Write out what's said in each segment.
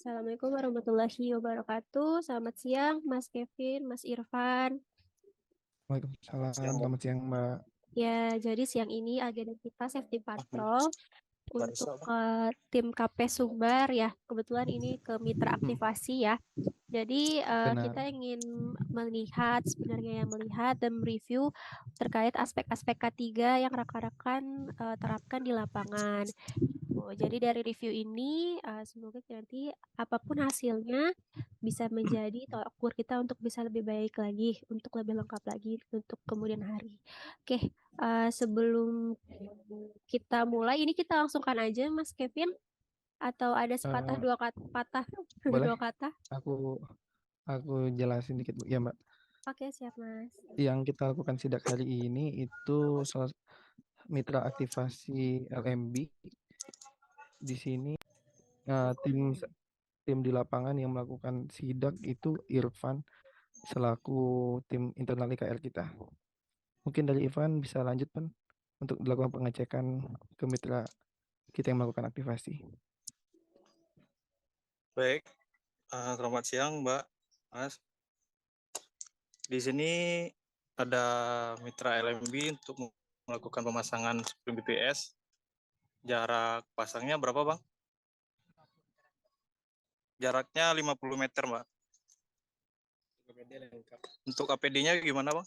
Assalamualaikum warahmatullahi wabarakatuh. Selamat siang, Mas Kevin, Mas Irfan. Waalaikumsalam, Siang, Mbak. selamat siang Mbak. Ya, jadi siang ini agenda kita safety patrol untuk Barista, Bang. tim KP Sumbar ya. Kebetulan ini ke mitra aktivasi ya. Jadi Benar. kita ingin melihat dan mereview terkait aspek-aspek K3 yang rekan-rekan terapkan di lapangan. Oh, jadi dari review ini semoga nanti apapun hasilnya bisa menjadi tolak ukur kita untuk bisa lebih baik lagi, untuk lebih lengkap lagi untuk kemudian hari. Oke, sebelum kita mulai, ini kita langsungkan aja Mas Kevin atau ada sepatah Eh, dua kata patah Boleh dua kata? aku jelasin dikit Bu. Ya Mbak. Oke, siap Mas. Yang kita lakukan sidak hari ini itu mitra aktivasi LMB. Di sini tim tim di lapangan yang melakukan sidak itu Irfan selaku tim internal IKR kita. Mungkin dari Irfan bisa lanjut Pan untuk dilakukan pengecekan ke mitra kita yang melakukan aktivasi. Baik, selamat siang Mbak, Mas. Di sini ada mitra LMB untuk melakukan pemasangan spring BPS. Jarak pasangnya berapa Bang? Jaraknya 50 meter Mbak. Untuk APD-nya gimana Bang?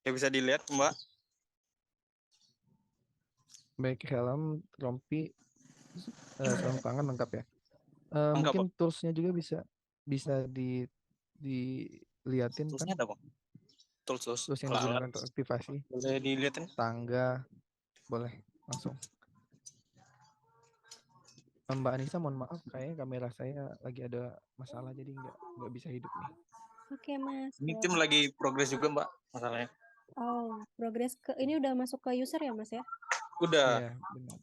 Ya bisa dilihat Mbak. Baik, helm, rompi, sarung tangan lengkap ya. Enggak Mungkin Bang, toolsnya juga bisa dilihatin kan, toolsnya ada Bang. Tools tools yang alat. digunakan untuk aktivasi, Boleh dilihatin? tangga, boleh langsung. Mbak Anissa, mohon maaf, kayaknya kamera saya lagi ada masalah jadi nggak bisa hidup nih. Oke Mas. Ini tim lagi progres juga Mbak, masalahnya. Oh, progres ke ini udah masuk ke user ya Mas ya? Udah. Iya, benar.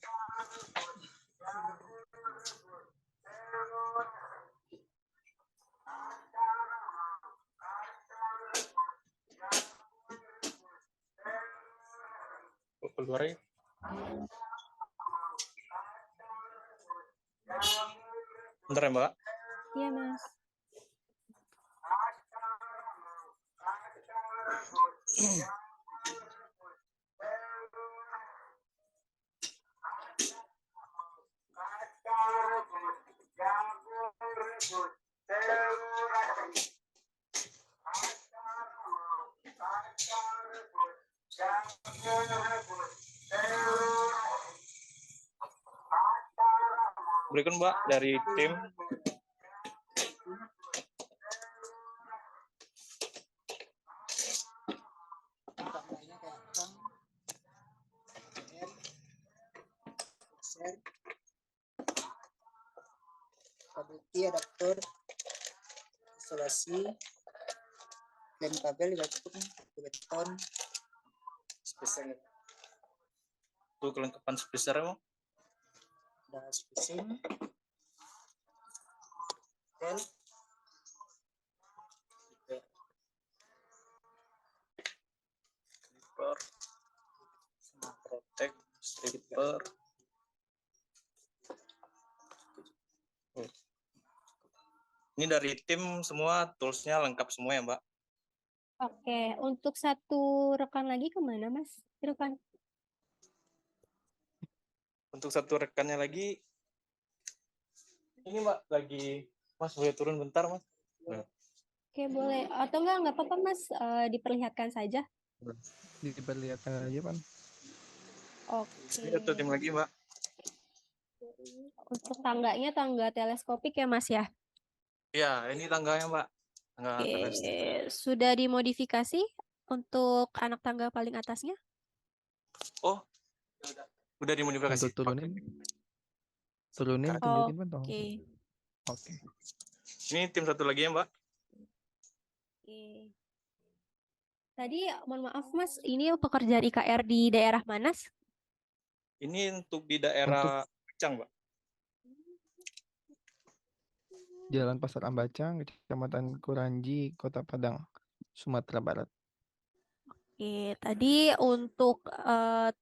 Keluar ya. Bentar ya Mbak. Iya Mas. Berikan Mbak dari tim. Fabriki adaptor isolasi dan kabel dibantu beton spesial Tuh kelengkapan spacer Bang. dan spacing tel Stripper, protect, stripper. Ini dari tim semua toolsnya lengkap semua ya Mbak. Oke, untuk satu rekan lagi kemana Mas Irfan? Untuk satu rekannya lagi, ini Mbak lagi, Mas boleh turun bentar Mas? Oke, boleh. Atau nggak apa-apa Mas, diperlihatkan saja. Diperlihatkan aja Pan. Oke. Ini satu tim lagi Mbak. Untuk tangganya tangga teleskopik ya Mas ya? Iya, ini tangganya Mbak. Tangga teleskopik. Oke, sudah dimodifikasi untuk anak tangga paling atasnya? Oh, udah dimodifikasi. Untuk turunin Keren. tunjukin Pan tolong. Oke. Oke. Ini tim satu lagi ya Mbak. Oke. Tadi mohon maaf Mas, ini pekerjaan IKR di daerah mana? Ini untuk di daerah Cang Mbak. Jalan Pasar Ambacang, Kecamatan Kuranji, Kota Padang, Sumatera Barat. Oke, tadi untuk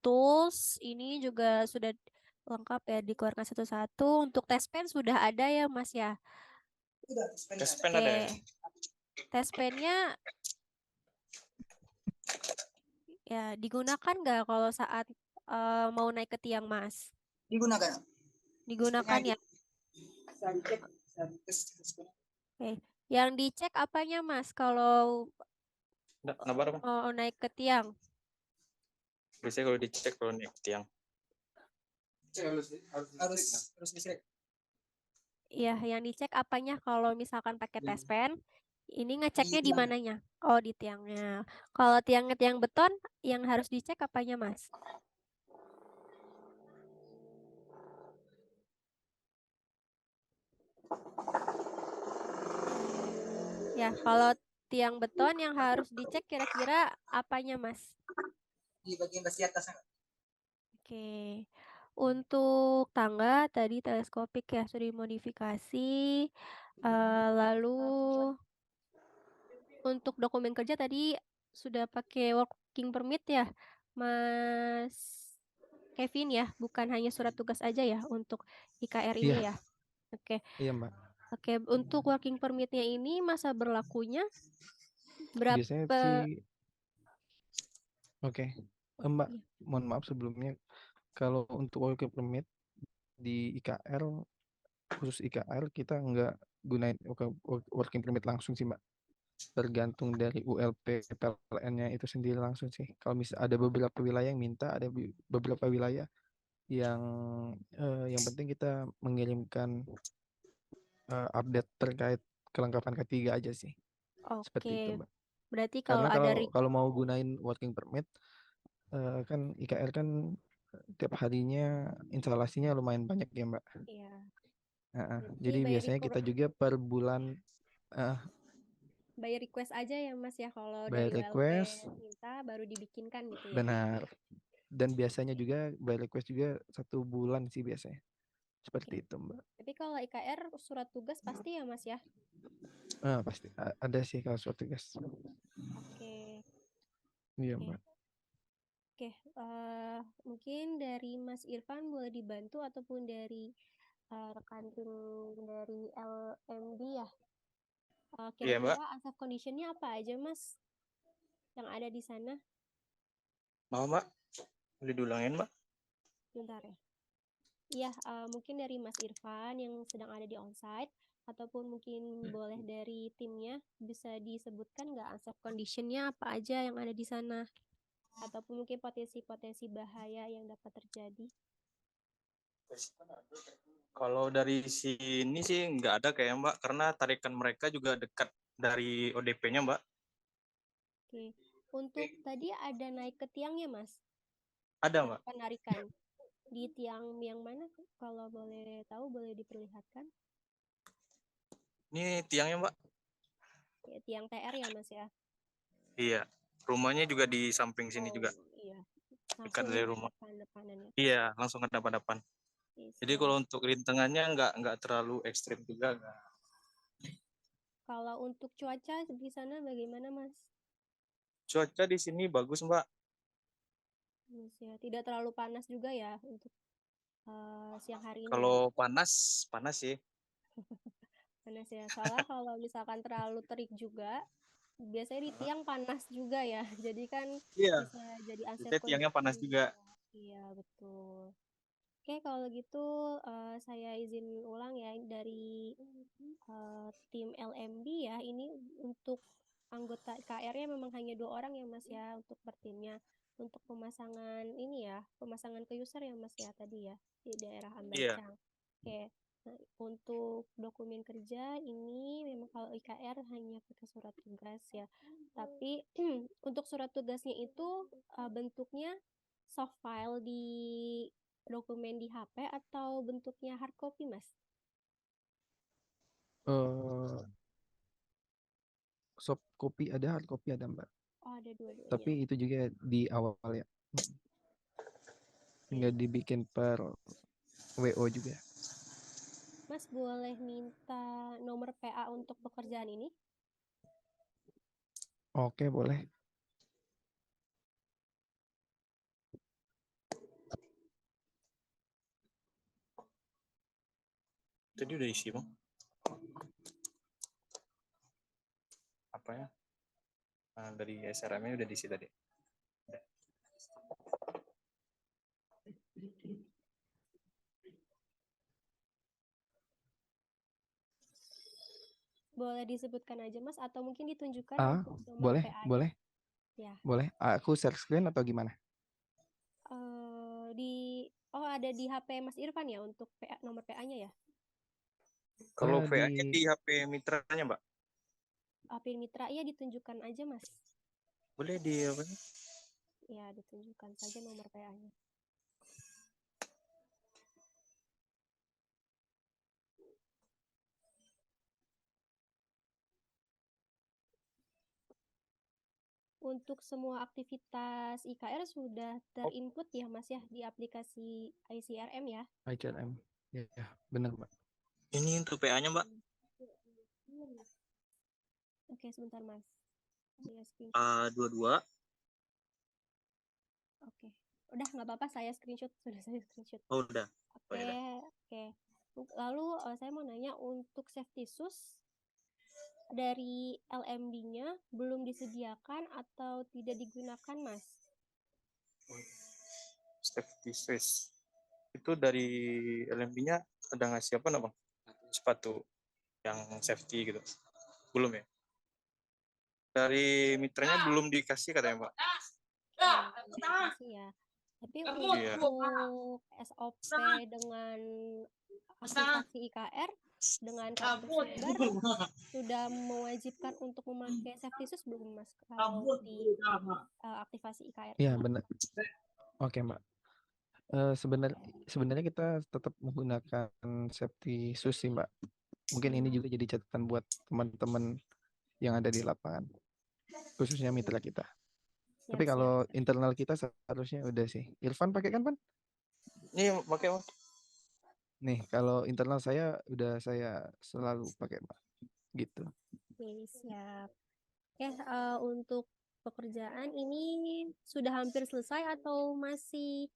tools ini juga sudah lengkap ya dikeluarkan satu-satu. Untuk tes pen sudah ada ya Mas ya. Udah, Tes pen ada ya? Oke, tes pennya ya digunakan nggak kalau saat mau naik ke tiang Mas? digunakan. Digunakan ya. Bisa dicek, bisa dites. Oke, yang dicek apanya Mas kalau Nabar Bang. mau naik ke tiang? Biasanya kalau dicek kalau naik tiang. Harus dicek. Iya, yang dicek apanya kalau misalkan pakai tes pen? Ini ngeceknya di tiang. mananya? Oh, di tiangnya. Kalau tiangnya tiang beton, yang harus dicek apanya, Mas? Ya, kalau tiang beton yang harus dicek kira-kira apanya, Mas? Di bagian besi atas. Oke. Untuk tangga tadi teleskopik ya sudah dimodifikasi. Lalu untuk dokumen kerja tadi sudah pakai working permit ya, Mas Kevin ya, bukan hanya surat tugas aja ya untuk IKR Iya, ini ya. Oke. iya Mbak. Oke, untuk working permitnya ini masa berlakunya Biasanya berapa? sih, oke. Mbak, Iya. mohon maaf sebelumnya. Kalau untuk work permit di IKR, khusus IKR, kita nggak gunain working permit langsung sih Mbak. Tergantung dari ULP PLN-nya itu sendiri langsung sih. Kalau misal ada beberapa wilayah yang minta, ada beberapa wilayah yang yang penting kita mengirimkan update terkait kelengkapan K3 aja sih. Seperti itu, Oke, Mbak. berarti kalau Karena ada kalau mau gunain working permit kan IKR kan tiap harinya instalasinya lumayan banyak ya, Mbak. ya, berarti Jadi biasanya kita juga per bulan uh, by request aja ya Mas ya kalau by dari ULP request, minta baru dibikinkan gitu ya. benar. Dan biasanya juga by request juga 1 bulan sih biasanya. Oke. Seperti itu, Mbak. Tapi kalau IKR surat tugas pasti ya Mas ya. Pasti ada sih kalau suatu guys. Oke. Iya, Oke. Mbak. Oke, mungkin dari Mas Irfan boleh dibantu ataupun dari rekan tim dari LMD ya. Iya Mbak. Kira-kira unsafe conditionnya apa aja Mas yang ada di sana? Mau Mbak? Boleh diulangin Mbak? Bentar ya. Iya, mungkin dari Mas Irfan yang sedang ada di onsite ataupun mungkin boleh dari timnya bisa disebutkan nggak unsafe conditionnya apa aja yang ada di sana ataupun mungkin potensi-potensi bahaya yang dapat terjadi. Kalau dari sini sih nggak ada kayak Mbak, karena tarikan mereka juga dekat dari ODP-nya Mbak. Oke, untuk tadi ada naik ke tiangnya Mas, Ada Mbak. penarikan di tiang yang mana? Kalau boleh tahu boleh diperlihatkan. Ini tiangnya Mbak. Ya, tiang TR ya Mas ya. Iya. Rumahnya juga di samping sini Oh juga, iya, dekat langsung dari ya rumah. depan-depanan ya. Iya, langsung ke depan-depan. Oke, Jadi siap. kalau untuk rintangannya nggak terlalu ekstrim juga. Nggak. Kalau untuk cuaca di sana bagaimana Mas? Cuaca di sini bagus Mbak. Mas ya, tidak terlalu panas juga ya untuk siang hari ini ya. Kalau panas, panas sih. Panas ya. Soalnya kalau misalkan terlalu terik juga, biasanya di tiang panas juga ya. Jadi kan Iya. bisa jadi unsafe Biasanya tiangnya panas condition juga. juga. Iya, betul. Oke, kalau gitu saya izin ulang ya dari tim LMD ya. Ini untuk anggota KR-nya memang hanya 2 orang ya Mas ya untuk per timnya. Untuk pemasangan ini ya, pemasangan ke user ya Mas ya tadi ya di daerah Iya. Ambarcang. Oke. Nah, untuk dokumen kerja ini memang kalau IKR hanya pakai surat tugas ya. Tapi untuk surat tugasnya itu bentuknya soft file di dokumen di HP atau bentuknya hard copy, Mas? Eh soft copy ada, hard copy ada, Mbak. Oh, ada dua-duanya. Tapi itu juga di awal ya. Nggak dibikin per WO juga. Mas boleh minta nomor PA untuk pekerjaan ini? Oke, boleh. Tadi udah isi bang. Apa ya? Dari SRM-nya udah diisi tadi. Boleh disebutkan aja Mas atau mungkin ditunjukkan untuk nomor Boleh, PA-nya? boleh, Ya. boleh. Aku share screen atau gimana? Ada di HP Mas Irfan ya untuk PA, nomor PA-nya ya? Kalau Eh, VA-nya di di HP mitranya mbak. HP mitra ya ditunjukkan aja Mas. Boleh di apa nih? Ya, ditunjukkan saja nomor PA-nya. Untuk semua aktivitas IKR sudah terinput ya Mas ya di aplikasi ICRM ya? ICRM. Ya, ya, benar Mbak. Ini untuk PA-nya mbak. Oke, sebentar Mas. Saya screenshot. 22. Oke. Udah nggak apa-apa, saya screenshot. Sudah saya screenshot. Oh udah. Oke, Boleh dah. oke. Lalu saya mau nanya untuk safety shoes dari LMB-nya belum disediakan atau tidak digunakan, Mas? Safety shoes. Itu dari LMB-nya ada ngasih apa bang? Sepatu yang safety gitu. Belum ya? Dari mitranya belum dikasih katanya mbak. Dikasih ya. Tapi Iya. untuk SOP dengan aplikasi IKR dengan kartu sumber sudah mewajibkan untuk memakai safety shoes belum Mas kalau di aktivasi IKR Iya, ini? benar. Oke, Mbak. Sebenarnya kita tetap menggunakan safety shoes sih, Mbak. Mungkin ini juga jadi catatan buat teman-teman yang ada di lapangan, khususnya mitra kita. Tapi Siap, kalau siap. internal kita seharusnya udah sih. Irfan pakai kan, Pan? Ini pakai mas. Nih, kalau internal saya udah saya selalu pakai, Pak. Gitu. Oke, siap. Oke, untuk pekerjaan ini sudah hampir selesai atau masih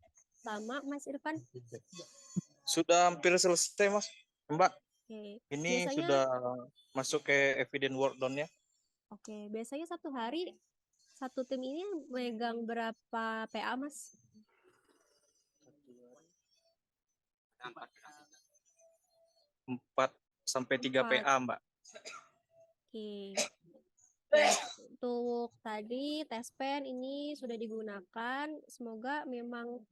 lama, Mas Irfan? Sudah hampir selesai mas. Mbak, Oke, ini biasanya, sudah masuk ke evidence workdown-nya. oke, biasanya satu hari satu tim ini megang berapa PA, Mas? 4 sampai 3 4. PA mbak. Oke. Baik, untuk tadi tes pen ini sudah digunakan. Semoga memang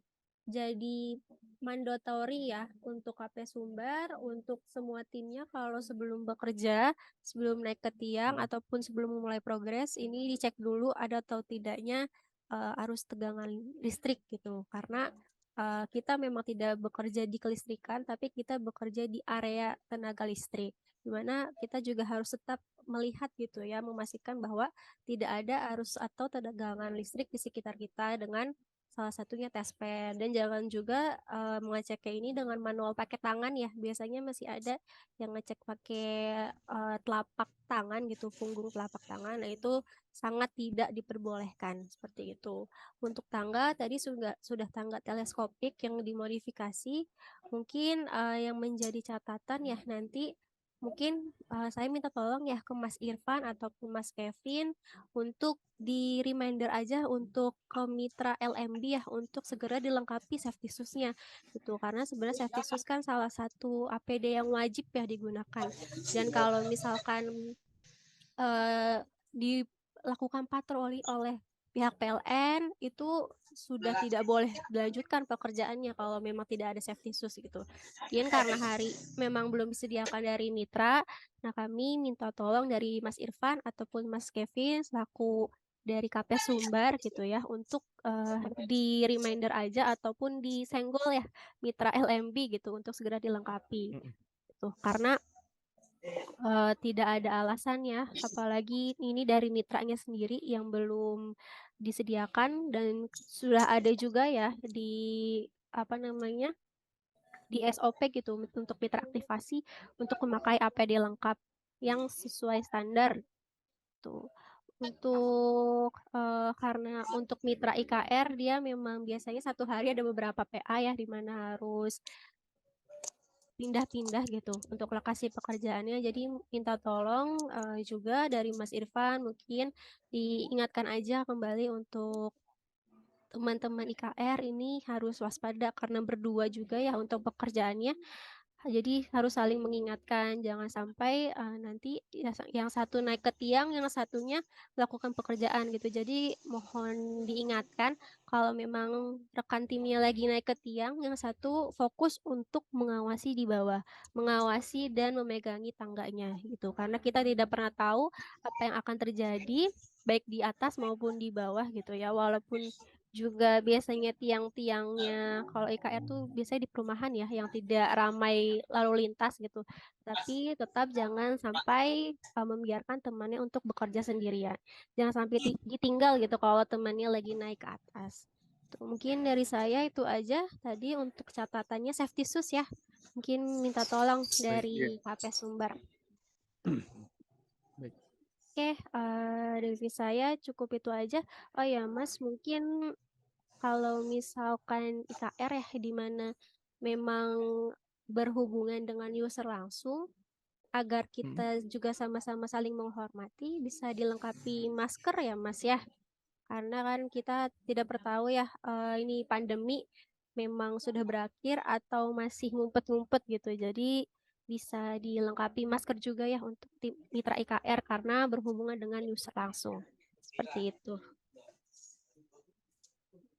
jadi mandatori ya untuk KP Sumber, untuk semua timnya kalau sebelum bekerja, sebelum naik ke tiang ataupun sebelum memulai progres, ini dicek dulu ada atau tidaknya arus tegangan listrik gitu. Karena kita memang tidak bekerja di kelistrikan, tapi kita bekerja di area tenaga listrik, di mana kita juga harus tetap melihat gitu ya, memastikan bahwa tidak ada arus atau tegangan listrik di sekitar kita dengan salah satunya tes pen. Dan jangan juga mengeceknya ini dengan manual pakai tangan ya. Biasanya masih ada yang ngecek pakai telapak tangan gitu, punggung telapak tangan. Nah, itu sangat tidak diperbolehkan seperti itu. Untuk tangga tadi sudah tangga teleskopik yang dimodifikasi. Mungkin yang menjadi catatan ya nanti mungkin saya minta tolong ya ke Mas Irfan ataupun Mas Kevin untuk di reminder aja untuk ke mitra LMB ya untuk segera dilengkapi safety shoes-nya gitu, karena sebenarnya safety shoes kan salah satu APD yang wajib ya digunakan. Dan kalau misalkan dilakukan patroli oleh pihak PLN itu sudah tidak boleh dilanjutkan pekerjaannya kalau memang tidak ada safety shoes gitu. Mungkin karena hari memang belum disediakan dari mitra, nah kami minta tolong dari Mas Irfan ataupun Mas Kevin selaku dari KP Sumbar gitu ya untuk di reminder aja ataupun disenggol ya mitra LMB gitu untuk segera dilengkapi. Gitu. Karena tidak ada alasan ya, apalagi ini dari mitranya sendiri yang belum disediakan dan sudah ada juga ya di apa namanya di SOP gitu untuk mitra aktivasi untuk memakai APD lengkap yang sesuai standar tuh. Untuk karena untuk mitra IKR dia memang biasanya satu hari ada beberapa PA ya di mana harus pindah-pindah gitu untuk lokasi pekerjaannya. Jadi minta tolong juga dari Mas Irfan mungkin diingatkan aja kembali untuk teman-teman IKR ini harus waspada karena berdua juga ya untuk pekerjaannya. Jadi harus saling mengingatkan, jangan sampai nanti yang satu naik ke tiang, yang satunya melakukan pekerjaan gitu. Jadi mohon diingatkan kalau memang rekan timnya lagi naik ke tiang, yang satu fokus untuk mengawasi di bawah, mengawasi dan memegangi tangganya gitu. Karena kita tidak pernah tahu apa yang akan terjadi baik di atas maupun di bawah gitu ya. Walaupun juga biasanya tiang-tiangnya kalau IKR tuh biasanya di perumahan ya yang tidak ramai lalu lintas gitu. Tapi tetap jangan sampai membiarkan temannya untuk bekerja sendirian. Jangan sampai ditinggal gitu kalau temannya lagi naik ke atas. Tuh, mungkin dari saya itu aja tadi untuk catatannya safety shoes ya. Mungkin minta tolong Baik, iya. dari KP Sumber. Baik. Oke, dari saya cukup itu aja. Oh ya, Mas, mungkin kalau misalkan IKR ya di mana memang berhubungan dengan user langsung, agar kita juga sama-sama saling menghormati, bisa dilengkapi masker ya Mas ya. Karena kan kita tidak bertahu ya ini pandemi memang sudah berakhir atau masih ngumpet-ngumpet gitu. Jadi bisa dilengkapi masker juga ya untuk mitra IKR karena berhubungan dengan user langsung. Seperti itu.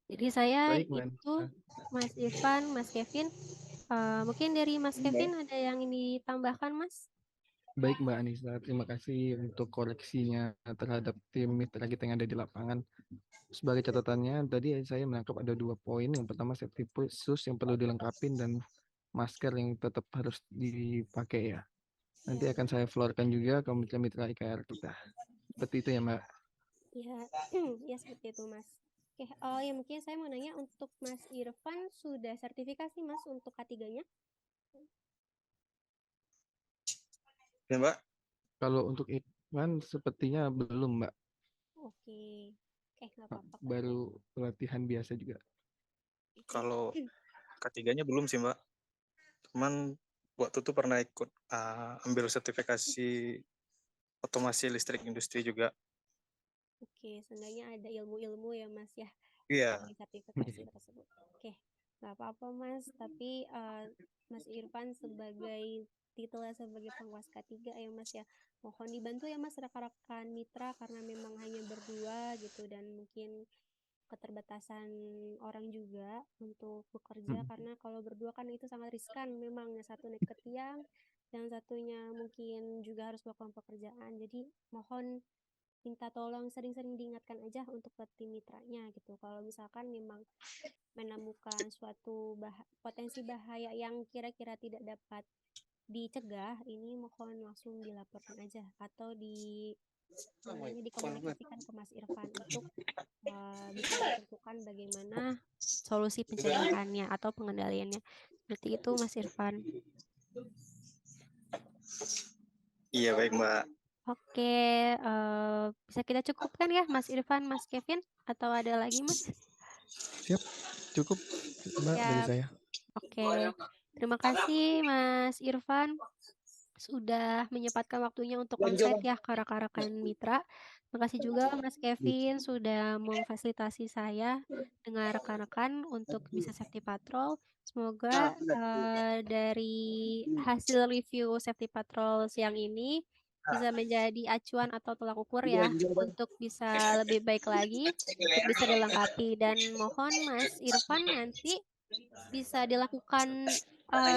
Jadi saya Baik, Mbak itu Anissa. Mas Irfan, Mas Kevin. Mungkin dari Mas Kevin ada yang ingin ditambahkan Mas? Baik, Mbak Anissa, terima kasih untuk koreksinya terhadap tim mitra kita yang ada di lapangan. Sebagai catatannya, tadi saya menangkap ada 2 poin. Yang pertama safety shoes yang perlu dilengkapin dan masker yang tetap harus dipakai ya. Nanti Ya, akan saya floorkan juga ke mitra-mitra IKR kita. Seperti itu ya, Mbak. ya, ya seperti itu Mas. Oke, oh ya mungkin saya mau nanya untuk Mas Irfan sudah sertifikasi Mas untuk K3-nya? Ya, Mbak. Kalau untuk Irfan sepertinya belum, Mbak. Oke, nggak apa-apa. Baru pelatihan biasa juga. Kalau ketiganya belum sih, Mbak. Cuman waktu itu pernah ikut ambil sertifikasi otomasi listrik industri juga. Oke, seenggaknya ada ilmu-ilmu ya Mas ya Iya. di sertifikasi tersebut. Oke, nggak apa-apa Mas. Tapi Mas Irfan sebagai titelnya sebagai penguas K3 ya Mas ya. Mohon dibantu ya Mas rekan-rekan mitra karena memang hanya berdua gitu dan mungkin keterbatasan orang juga untuk bekerja karena kalau berdua kan itu sangat riskan memang yang satu naik ke tiang yang satunya mungkin juga harus melakukan pekerjaan jadi mohon minta tolong sering-sering diingatkan aja untuk ke tim mitranya gitu kalau misalkan memang menemukan suatu potensi bahaya yang kira-kira tidak dapat dicegah ini mohon langsung dilaporkan aja atau dikomunikasikan ke Mas Irfan untuk bisa ditentukan bagaimana solusi pencegahannya atau pengendaliannya. Seperti itu Mas Irfan. Iya, baik, Mbak. Oke, bisa kita cukupkan ya Mas Irfan, Mas Kevin? Atau ada lagi Mas? Siap, cukup Mbak dari Siap. saya. Oke, terima kasih Mas Irfan sudah menyempatkan waktunya untuk onsite ya ke rekan-rekan mitra. Terima kasih juga Mas Kevin sudah memfasilitasi saya dengan rekan-rekan untuk bisa safety patrol. Semoga dari hasil review safety patrol siang ini bisa menjadi acuan atau tolak ukur ya untuk bisa lebih baik lagi, untuk bisa dilengkapi. Dan mohon Mas Irfan nanti bisa dilakukan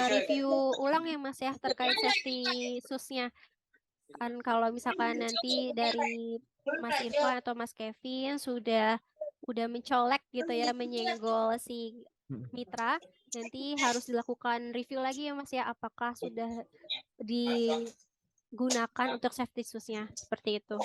review ulang ya Mas ya terkait safety shoes-nya. Kan kalau misalkan nanti dari Mas Irfan atau Mas Kevin udah mencolek gitu ya menyenggol si mitra, nanti harus dilakukan review lagi ya Mas ya apakah sudah digunakan untuk safety shoes-nya seperti itu.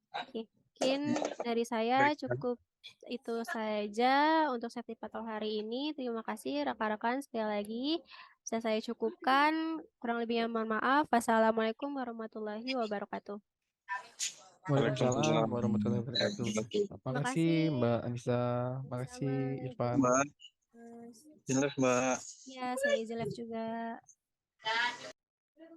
Oke, mungkin dari saya cukup itu saja untuk safety patrol hari ini. Terima kasih rekan-rekan sekali lagi. Bisa saya cukupkan. Kurang lebihnya mohon maaf. Wassalamualaikum warahmatullahi wabarakatuh. Waalaikumsalam warahmatullahi wabarakatuh. Terima Terima kasih kasih. Mbak Anissa, terima kasih Sama-sama. Irfan. Mbak. Mas. Jelas Mbak. Ya, saya izin live juga.